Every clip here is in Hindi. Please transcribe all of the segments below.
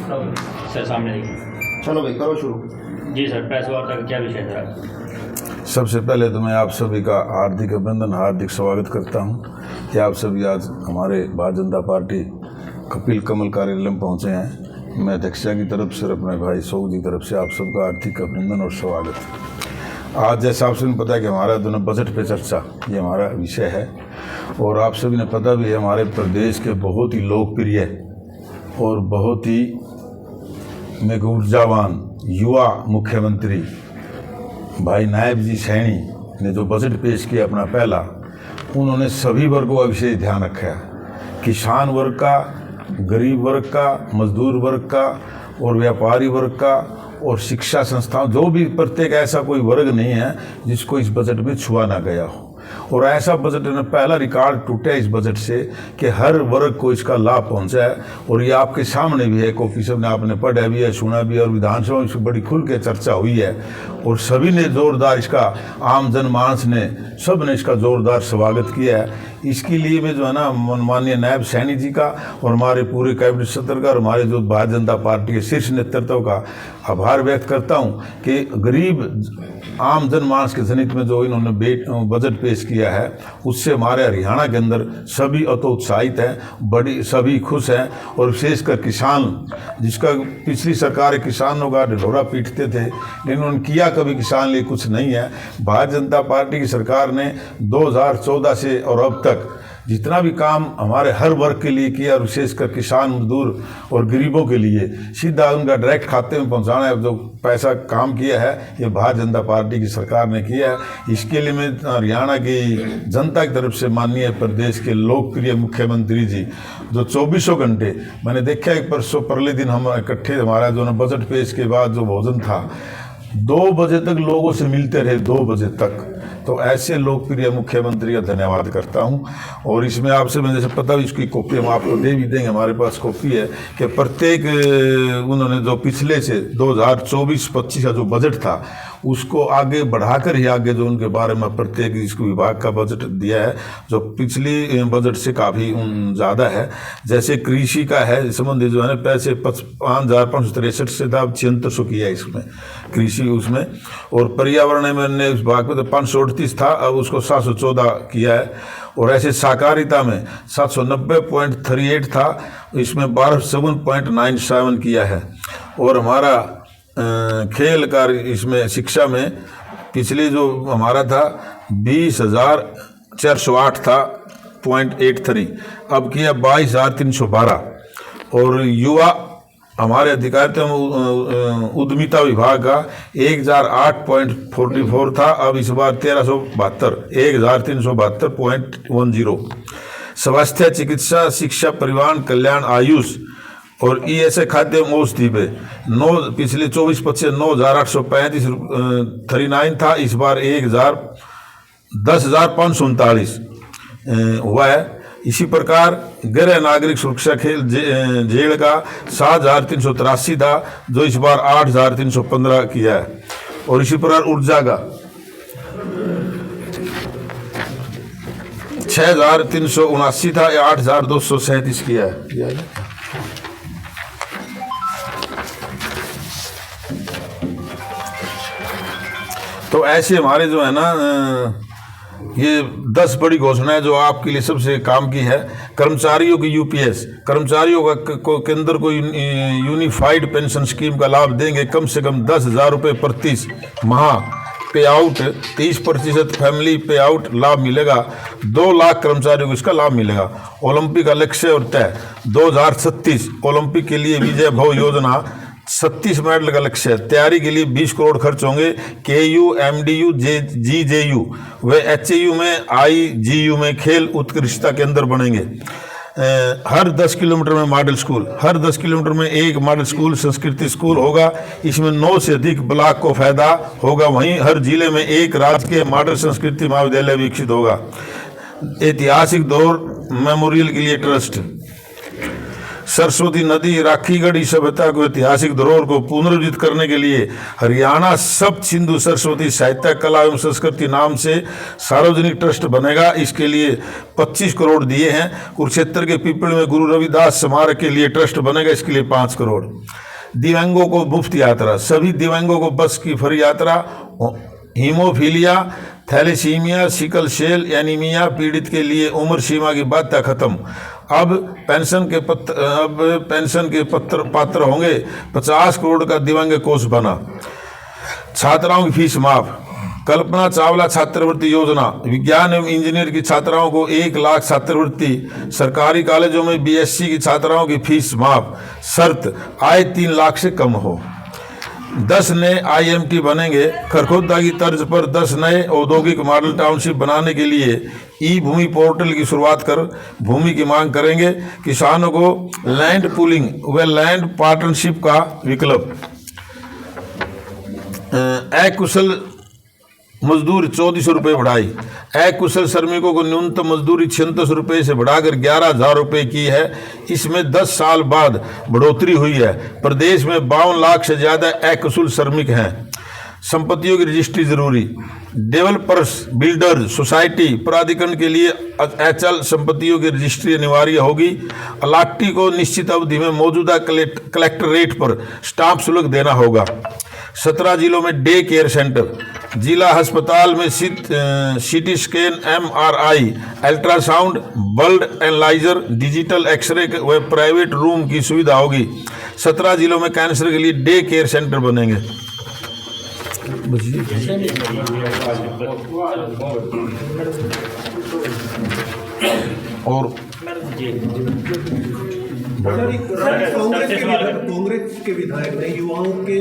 सर सामने देखिए। चलो भाई करो शुरू। जी सर, प्रेस वार्ता का क्या विषय था? सबसे पहले तो मैं आप सभी का हार्दिक अभिनंदन, हार्दिक स्वागत करता हूं कि आप सभी आज हमारे भारतीय जनता पार्टी कपिल कमल कार्यालय में पहुंचे हैं। मैं अध्यक्षा की तरफ से, अपने भाई सोग की तरफ से आप सबका हार्दिक अभिनंदन और स्वागत। आज जैसा आप सभी पता है कि हमारा दोनों बजट पे चर्चा ये हमारा विषय है, और आप सभी ने पता भी है हमारे प्रदेश के बहुत ही लोकप्रिय और बहुत ही ऊर्जावान युवा मुख्यमंत्री भाई नायब जी सैनी ने जो बजट पेश किया अपना पहला, उन्होंने सभी वर्गों का विशेष ध्यान रखा है। किसान वर्ग का, गरीब वर्ग का, मजदूर वर्ग का और व्यापारी वर्ग का और शिक्षा संस्थाओं, जो भी प्रत्येक ऐसा कोई वर्ग नहीं है जिसको इस बजट में छुआ ना गया हो। और ऐसा बजट ने पहला रिकॉर्ड टूटा इस बजट से कि हर वर्ग को इसका लाभ पहुंचा है। और ये आपके सामने भी है, कॉपी सब ने आपने पढ़ा भी है, सुना भी है, और विधानसभा में बड़ी खुल के चर्चा हुई है और सभी ने जोरदार इसका, आम जनमानस ने, सब ने इसका जोरदार स्वागत किया है। इसके लिए मैं जो है ना माननीय नायब सैनी जी का और हमारे पूरे कैबिनेट सत्र का और हमारे जो भारतीय जनता पार्टी के शीर्ष नेतृत्व का आभार व्यक्त करता हूं कि गरीब आम जनमानस के जनित में जो इन्होंने बजट पेश किया है, उससे हमारे हरियाणा के अंदर सभी अतो उत्साहित हैं, बड़ी सभी खुश हैं। और विशेषकर किसान, जिसका पिछली सरकार किसानों का ढिढोरा पीटते थे, लेकिन उन्होंने किया कभी किसान लिए कुछ नहीं है। भारतीय जनता पार्टी की सरकार ने 2014 से और अब तक जितना भी काम हमारे हर वर्ग के लिए किया, और विशेषकर किसान, मजदूर और गरीबों के लिए सीधा उनका डायरेक्ट खाते में पहुंचाना है, जो पैसा काम किया है, ये भारतीय जनता पार्टी की सरकार ने किया है। इसके लिए मैं हरियाणा की जनता की तरफ से माननीय प्रदेश के लोकप्रिय मुख्यमंत्री जी, जो 24 घंटे मैंने देखा है, परसों परले दिन हम इकट्ठे, हमारा जो बजट पेश के बाद जो भोजन था, 2 बजे तक लोगों से मिलते रहे, 2 बजे तक। तो ऐसे लोकप्रिय मुख्यमंत्री का धन्यवाद करता हूं। और इसमें आपसे मैं जैसे पता भी, इसकी कॉपी हम आपको दे भी देंगे, हमारे पास कॉपी है कि प्रत्येक उन्होंने जो पिछले से 2024-25 का जो बजट था उसको आगे बढ़ाकर ही आगे जो उनके बारे में प्रत्येक इसको विभाग का बजट दिया है, जो पिछली बजट से काफ़ी ज़्यादा है। जैसे कृषि का है संबंधी जो है ना, पैसे 5,563 से था, अब 7600 किया इसमें कृषि उसमें। और पर्यावरण में ने उस भाग में तो 538 था, अब उसको 714 किया है। और ऐसे सहकारिता में 790.38 था, इसमें 1207.97 किया है। और हमारा खेल कार्य इसमें शिक्षा में पिछले जो हमारा था 20,408 था .83, अब किया 22,312। और युवा हमारे अधिकारिता उद्यमिता विभाग का 1,008.44 था, अब इस बार 1,372.10। स्वास्थ्य, चिकित्सा, शिक्षा, परिवहन, कल्याण, आयुष और ESA खाद्य औषधि पे पिछले 24-25 9,835 था, इस बार 10,539 हुआ है। इसी प्रकार गृह नागरिक सुरक्षा खेल जेल का 7,383 था, जो इस बार 8,315 किया है। और इसी प्रकार ऊर्जा का 6,379 था, 8,237 किया है। तो ऐसे हमारे जो है ना ये 10 बड़ी घोषणाएं जो आपके लिए सबसे काम की है। कर्मचारियों की UPS, कर्मचारियों को केंद्र को यूनिफाइड पेंशन स्कीम का लाभ देंगे, कम से कम 10,000 रुपये प्रति माह पे आउट, 30% फैमिली पे आउट लाभ मिलेगा, 2 लाख कर्मचारियों को इसका लाभ मिलेगा। ओलंपिक का लक्ष्य और तय 2036 ओलंपिक के लिए विजय भव योजना 37 मेडल का लक्ष्य है। तैयारी के लिए 20 करोड़ खर्च होंगे। KU, MDU, GJU व HAU में IGU में खेल उत्कृष्टता केंद्र बनेंगे। हर 10 किलोमीटर में मॉडल स्कूल, हर 10 किलोमीटर में एक मॉडल स्कूल, संस्कृति स्कूल होगा। इसमें 9 से अधिक ब्लॉक को फायदा होगा। वहीं हर जिले में एक राजकीय मॉडल संस्कृति महाविद्यालय विकसित होगा। ऐतिहासिक दौर मेमोरियल के लिए ट्रस्ट, सरस्वती नदी, राखीगढ़ी सभ्यता को ऐतिहासिक धरोहर को पुनर्जीवित करने के लिए हरियाणा सप्त सिंधु सरस्वती साहित्य कला एवं संस्कृति नाम से सार्वजनिक ट्रस्ट बनेगा। इसके लिए 25 करोड़ दिए हैं। कुरुक्षेत्र के पीपल में गुरु रविदास स्मारक के लिए ट्रस्ट बनेगा, इसके लिए 5 करोड़। दिव्यांगों को मुफ्त यात्रा, सभी दिव्यांगों को बस की फ्री यात्रा। Hemophilia, thalassemia, sickle cell anemia पीड़ित के लिए उम्र सीमा की बाध्यता खत्म। अब पेंशन के पात्र होंगे। 50 करोड़ का दिव्यांग कोष बना। छात्राओं की फीस माफ। कल्पना चावला छात्रवृत्ति योजना, विज्ञान एवं इंजीनियर की छात्राओं को 1 लाख छात्रवृत्ति। सरकारी कॉलेजों में बीएससी की छात्राओं की फीस माफ, शर्त आय 3 लाख से कम हो। 10 नए आईएमटी बनेंगे। खरखोदा की तर्ज पर 10 नए औद्योगिक मॉडल टाउनशिप बनाने के लिए ई भूमि पोर्टल की शुरुआत कर भूमि की मांग करेंगे। किसानों को लैंड पूलिंग व लैंड पार्टनरशिप का विकल्प। अकुशल मजदूर 2400 रुपये बढ़ाई। अकुशल श्रमिकों को न्यूनतम मजदूरी 3600 रुपये से बढ़ाकर 11,000 रुपये की है। इसमें 10 साल बाद बढ़ोतरी हुई है। प्रदेश में 52 लाख से ज़्यादा अकुशल श्रमिक हैं। संपत्तियों की रजिस्ट्री जरूरी। डेवलपर्स, बिल्डर्स, सोसाइटी प्राधिकरण के लिए अचल संपत्तियों की रजिस्ट्री अनिवार्य होगी। अलाटी को निश्चित अवधि में मौजूदा कलेक्टरेट पर स्टाम्प शुल्क देना होगा। 17 जिलों में डे केयर सेंटर। जिला अस्पताल में CT scan, MRI, ultrasound, blood analyser, digital X-ray व प्राइवेट रूम की सुविधा होगी। 17 जिलों में कैंसर के लिए डे केयर सेंटर बनेंगे। और कांग्रेस के विधायक ने युवाओं के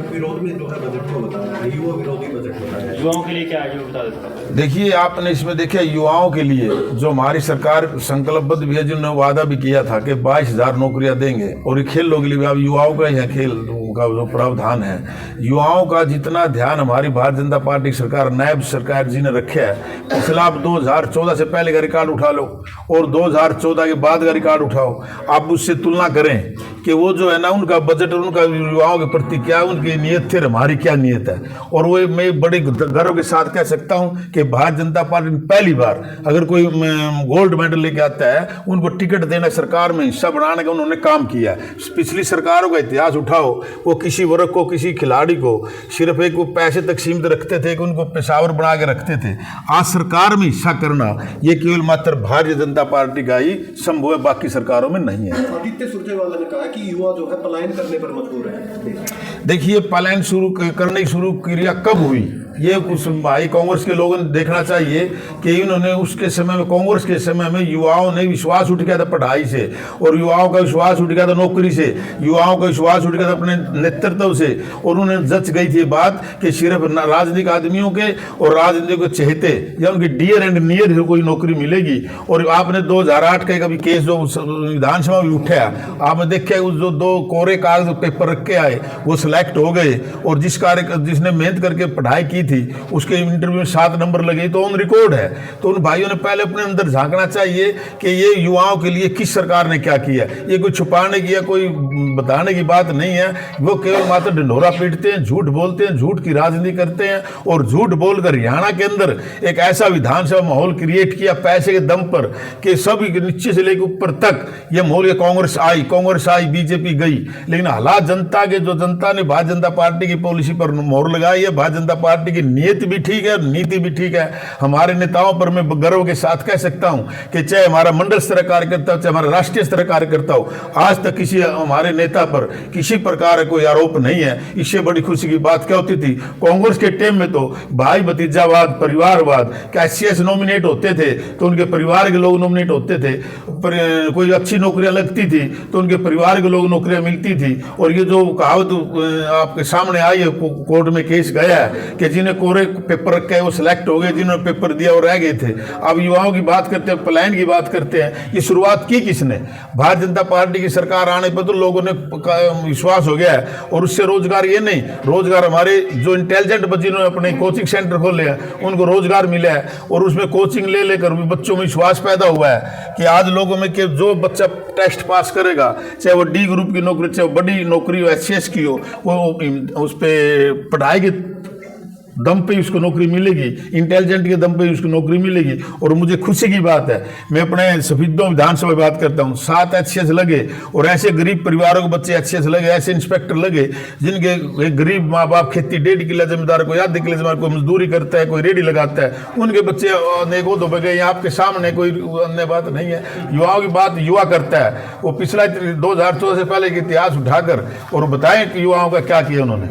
विरोध में जो है बजट को बताया है, युवा विरोधी बजट बताया है। युवाओं के लिए क्या है, बता देता। देखिए, आपने इसमें देखा युवाओं के लिए जो हमारी सरकार संकल्पबद्ध भी है, जिन्होंने वादा भी किया था कि 22,000 नौकरियां देंगे। और ये खेलों के लिए भी अब युवाओं का ही खेल का जो प्रावधान है, युवाओं का जितना ध्यान हमारी भारतीय जनता पार्टी की सरकार, नायब सरकार जी ने रखा है, पिछला आप 2014 से पहले का रिकॉर्ड उठा लो और 2014 के बाद का रिकॉर्ड उठाओ, आप उससे तुलना करें कि वो जो है ना, उनका बजट, उनका युवाओं के प्रति क्या उनकी नीयत थी, हमारी क्या नीयत है। और वो मैं बड़े गर्व के साथ कह सकता हूं कि भारतीय जनता पार्टी ने पहली बार अगर कोई गोल्ड मेडल लेके आता है, उनको टिकट देना, सरकार में हिस्सा बढ़ाने का उन्होंने काम किया। पिछली सरकारों का इतिहास उठाओ, वो किसी वर्ग को, किसी खिलाड़ी को सिर्फ एक वो पैसे तक सीमित रखते थे कि उनको पेशावर बना के रखते थे। आज सरकार में हिस्सा करना ये केवल मात्र भारतीय जनता पार्टी का ही संभव है, बाकी सरकारों में नहीं है। आदित्य सुरजेवाला ने कहा कि युवा जो है पलायन करने पर मजबूर है। देखिए, पलायन करने की शुरू क्रिया कब हुई, ये कुछ भाई कांग्रेस के लोगों ने देखना चाहिए कि इन्होंने उसके समय में, कांग्रेस के समय में युवाओं ने विश्वास उठ गया था पढ़ाई से, और युवाओं का विश्वास उठ गया था नौकरी से, युवाओं का विश्वास उठ गया था अपने नेतृत्व से। और उन्हें जच गई थी बात कि सिर्फ राजनीतिक आदमियों के और राजनीतिक को चहेते या उनके डियर एंड नियर कोई नौकरी मिलेगी। और आपने 2008 का कभी केस जो विधानसभा में उठाया, आपने देखा जो 2 कोरे कागज पेपर रख के आए, वो सिलेक्ट हो गए। और जिसने मेहनत करके पढ़ाई की थी, उसके इंटरव्यू में 7 नंबर लगे, तो ऑन रिकॉर्ड है। तो उन भाइयों ने पहले अपने अंदर झांकना चाहिए कि ये युवाओं के लिए किस सरकार ने क्या किया। ये कोई छुपाने की या कोई बताने की बात नहीं है। वो केवल मात्र ढिंढोरा पीटते हैं, झूठ बोलते हैं, झूठ की राजनीति करते हैं। और झूठ बोलकर हरियाणा के अंदर एक ऐसा विधानसभा माहौल क्रिएट किया पैसे के दम पर कि सब नीचे से लेकर ऊपर तक ये माहौल, कांग्रेस आई, बीजेपी गई, लेकिन हालात जनता के, जो जनता ने भारतीय जनता पार्टी की पॉलिसी पर मोहर लगाई है, भारतीय जनता पार्टी की नीयत भी ठीक है, नीति भी ठीक है। हमारे नेताओं पर मैं गर्व के साथ कह सकता हूं कि चाहे हमारा मंडल स्तर कार्यकर्ता हो, चाहे हमारा राष्ट्रीय स्तर कार्यकर्ता हो, आज तक किसी हमारे नेता पर किसी प्रकार का कोई आरोप नहीं है। इससे बड़ी खुशी की बात क्या होती थी, कांग्रेस के टाइम में तो भाई भतीजावाद, परिवारवाद, कैसीएस नॉमिनेट होते थे तो उनके परिवार के लोग नॉमिनेट होते थे, कोई अच्छी नौकरियां लगती थी तो उनके परिवार के लोग नौकरियां मिलती थी। और ये जो कहावत आपके सामने आई है, कोर्ट में केस गया है कि जिन्हें कोरे पेपर रखे वो सिलेक्ट हो गए, जिन्होंने पेपर दिया वो रह गए थे। अब युवाओं की बात करते हैं, प्लान की बात करते हैं, ये शुरुआत की किसने? भारतीय जनता पार्टी की सरकार आने पर तो लोगों ने विश्वास हो गया है। और उससे रोजगार ये नहीं, रोजगार हमारे जो इंटेलिजेंट बच्चे जिन्होंने अपने कोचिंग सेंटर खोले हैं उनको रोजगार मिला है। और उसमें कोचिंग ले लेकर भी बच्चों में विश्वास पैदा हुआ है कि आज लोगों में कि जो बच्चा टेस्ट पास करेगा, चाहे वो डी ग्रुप की नौकरी, चाहे वो बड़ी नौकरी हो, एचसीएस की हो, वो उस पर पढ़ाई के दम पे उसको नौकरी मिलेगी, इंटेलिजेंट के दम पे उसको नौकरी मिलेगी। और मुझे खुशी की बात है, मैं अपने सफीदों विधानसभा में बात करता हूँ, 7 एचसीएस लगे और ऐसे गरीब परिवारों के बच्चे एचसीएस लगे, ऐसे इंस्पेक्टर लगे जिनके गरीब माँ बाप खेती 1.5 किलो जमींदार, कोई आधे किलो जमींदार, कोई मजदूरी करता है, कोई रेडी लगाता है, उनके बच्चे अनेक हो तो गए। आपके सामने कोई अन्य बात नहीं है, युवाओं की बात युवा करता है। वो पिछला 2014 से पहले का इतिहास उठाकर और बताएं कि युवाओं का क्या किया उन्होंने।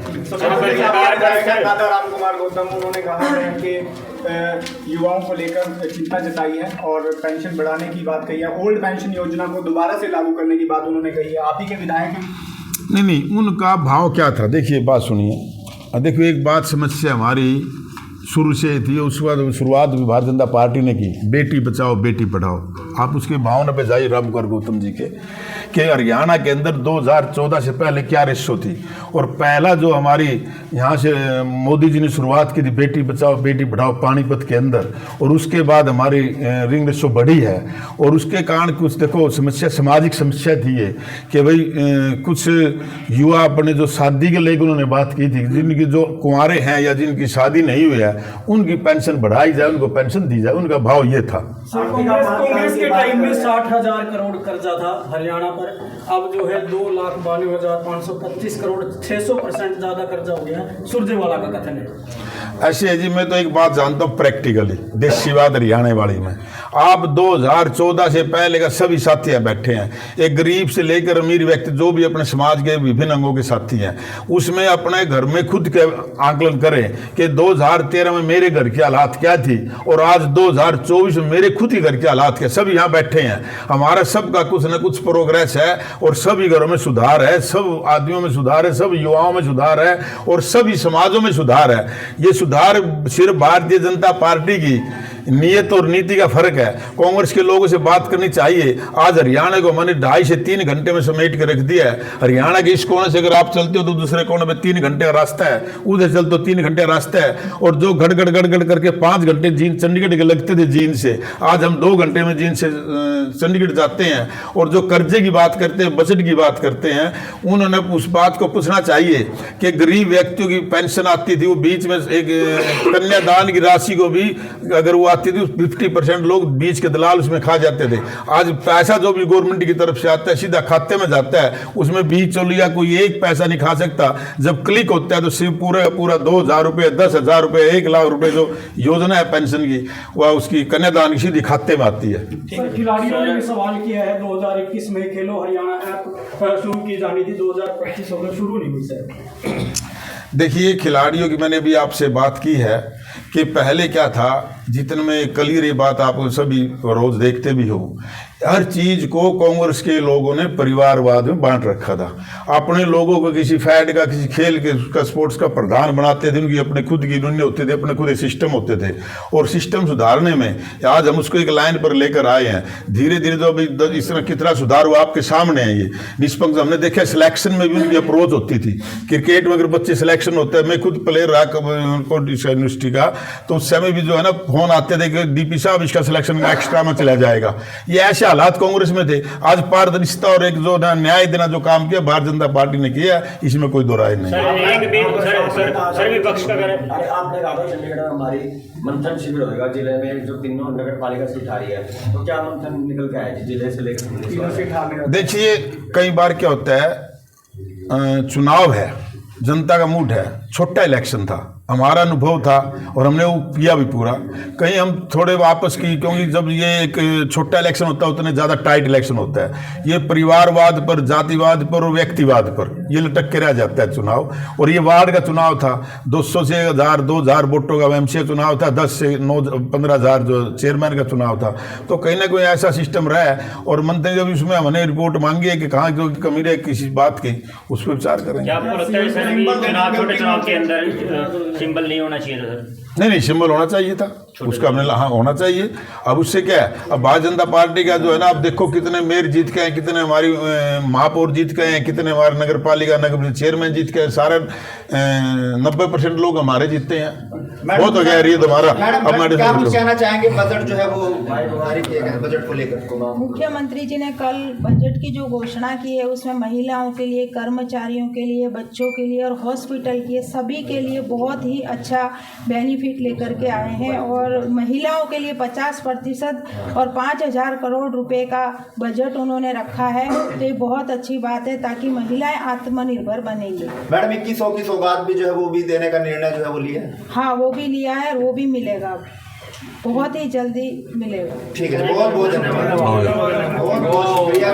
गौतम, उन्होंने कहा है कि युवाओं को लेकर चिंता जताई है और पेंशन बढ़ाने की बात कही है, ओल्ड पेंशन योजना को दोबारा से लागू करने की बात उन्होंने कही है। आप ही के विधायक हैं। नहीं, उनका भाव क्या था? देखिए, बात सुनिए। देखिए, एक बात समस्या हमारी शुरू से थी, उसके बाद शुरुआत भी भारतीय जनता पार्टी ने की, बेटी बचाओ बेटी पढ़ाओ। आप उसके भावना पे जाइए रामकुमार गौतम जी के कि हरियाणा के अंदर 2014 से पहले क्या रेशो थी। और पहला जो हमारी यहाँ से मोदी जी ने शुरुआत की थी बेटी बचाओ बेटी पढ़ाओ पानीपत के अंदर, और उसके बाद हमारी रिंग रेशो बढ़ी है। और उसके कारण कुछ देखो समस्या, सामाजिक समस्या थी ये कि भाई कुछ युवा अपने जो शादी के लेकर उन्होंने बात की थी, जिनकी जो कुंवारे हैं या जिनकी शादी नहीं हुई है उनकी पेंशन बढ़ाई जाए, उनको पेंशन दी जाए, उनका भाव ये था। कांग्रेस के टाइम में 60,000 करोड़ कर्जा था हरियाणा पर, अब जो है 2,92,525 करोड़, 600% ज्यादा कर्जा हो गया। सुरजेवाला का कथन है। ऐसे है जी, मैं तो एक बात जानता हूँ प्रैक्टिकली, देशीवाद हरियाणा वाली में। आप 2014 से पहले का सभी साथी यहाँ बैठे हैं, एक गरीब से लेकर अमीर व्यक्ति जो भी अपने समाज के विभिन्न अंगों के साथी हैं, उसमें अपने घर में खुद के आकलन करें कि 2013 में मेरे घर की हालात क्या थी और आज 2024 में मेरे खुद ही घर के हालात क्या। सब यहाँ बैठे हैं, हमारा सबका कुछ न कुछ प्रोग्रेस है और सभी घरों में सुधार है, सब आदमियों में सुधार है, सब युवाओं में सुधार है और सभी समाजों में सुधार है। ये सुधार सिर्फ भारतीय जनता पार्टी की नीयत और नीति का फर्क है। कांग्रेस के लोगों से बात करनी चाहिए। आज हरियाणा को मैंने 2.5 से 3 घंटे में समेट के रख दिया है। हरियाणा के इस कोने से अगर आप चलते हो तो दूसरे कोने में 3 घंटे का रास्ता है, उधर चलते हो 3 घंटे का रास्ता है। और जो गड़गड़ गड़गड़ करके 5 घंटे जींद चंडीगढ़ के लगते थे जींद से, आज हम 2 घंटे में जींद से चंडीगढ़ जाते हैं। और जो कर्जे की बात करते हैं, बजट की बात करते हैं, उन्होंने उस बात को पूछना चाहिए कि गरीब व्यक्तियों की पेंशन आती थी, वो बीच में एक कन्यादान की राशि को भी अगर वो आती थी 50% लोग बीच के दलाल उसमें खा जाते थे। आज पैसा जो भी गवर्नमेंट की तरफ से आता है सीधा खाते में जाता है, उसमें बीच चोलिया कोई एक पैसा नहीं खा सकता। जब क्लिक होता है तो सिर्फ पूरा 2,000 रुपये, 10,000 रुपये, 1 लाख रुपये जो योजना है पेंशन की, वह उसकी कन्यादान की सीधी खाते में आती है। खिलाड़ियों ने भी सवाल किया है, 2021 में खेलो हरियाणा ऐप शुरू की जानी थी, 2025 होकर शुरू नहीं हुई सर। देखिए, खिलाड़ियों की मैंने भी आपसे बात की है कि पहले क्या था, जितने में क्लियर ये बात आप सभी रोज देखते भी हो, हर चीज को कांग्रेस के लोगों ने परिवारवाद में बांट रखा था। अपने लोगों को किसी फैड का, किसी खेल के का स्पोर्ट्स का प्रधान बनाते थे, उनकी अपने खुद की यूनियन होते थे, अपने खुद के सिस्टम होते थे। और सिस्टम सुधारने में आज हम उसको एक लाइन पर लेकर आए हैं। धीरे धीरे तो अभी इस तरह कितना सुधार हुआ आपके सामने है। ये निष्पक्ष हमने देखा, सिलेक्शन में भी उनकी अप्रोच होती थी। क्रिकेट में अगर बच्चे सिलेक्शन होते हैं, मैं खुद प्लेयर रहा यूनिवर्सिटी का, तो उस समय भी जो है ना फोन आते थे कि डीपी साहब इसका सिलेक्शन एक्स्ट्रा में चला जाएगा। ये ऐसे हालात कांग्रेस में थे। आज पारदर्शिता और एक जो न्याय देना जो काम किया भारतीय जनता पार्टी ने किया, इसमें कोई दो राय नहीं। सर विपक्ष का करें, आपने कहा था चंडीगढ़ में हमारी मंथन शिविर होगा जिले में, जो 3 नगर पालिका सीट आ रही है, तो क्या मंथन निकल के आया जिले से लेकर? देखिए, कई बार क्या होता है, चुनाव है, जनता का मूड है, छोटा इलेक्शन था, हमारा अनुभव था और हमने वो किया भी पूरा। कहीं हम थोड़े वापस की, क्योंकि जब ये एक छोटा इलेक्शन होता है उतने ज़्यादा टाइट इलेक्शन होता है। ये परिवारवाद पर, जातिवाद पर और व्यक्तिवाद पर ये लटक के रह जाता है चुनाव। और ये वार्ड का चुनाव था, 200 से 2,000 वोटों का एमसीए चुनाव था, 10 से 15,000 जो चेयरमैन का चुनाव था। तो कहीं ना कोई ऐसा सिस्टम रहा है। और मंत्री जब इसमें हमने रिपोर्ट मांगी है कि कहाँ जो कमी रहे किसी बात की, उस पर विचार करेंगे। क्या आपको लगता है छोटे चुनाव के अंदर सिंबल नहीं होना चाहिए था सर। नहीं सिंबल होना चाहिए था, उसका हमने हाँ होना चाहिए। अब उससे क्या है, अब भारतीय जनता पार्टी का जो है ना, अब देखो कितने मेयर जीत के हैं, कितने हमारी महापौर जीत के हैं, कितने हमारे नगर पालिका नगर चेयरमैन जीत के हैं, सारे 90% लोग हमारे जीतते हैं। बहुत हो गया ये तुम्हारा। मैडम क्या कुछ कहना चाहेंगे बजट जो है वो बजट को लेकर? मुख्यमंत्री जी ने कल बजट की जो घोषणा की है उसमें महिलाओं के लिए, कर्मचारियों के लिए, बच्चों के लिए और हॉस्पिटल के सभी के लिए बहुत ही अच्छा बेनिफिट लेकर के आए हैं। और महिलाओं के लिए 50% और 5,000 करोड़ रुपए का बजट उन्होंने रखा है, तो ये बहुत अच्छी बात है ताकि महिलाएं आत्मनिर्भर बनेंगी। मैडम 2100 की सौगात भी जो है वो भी देने का निर्णय जो है वो लिया है? हाँ वो भी लिया है और वो भी मिलेगा, बहुत ही जल्दी मिलेगा। ठीक है, बहुत बहुत धन्यवाद, बहुत बहुत शुक्रिया।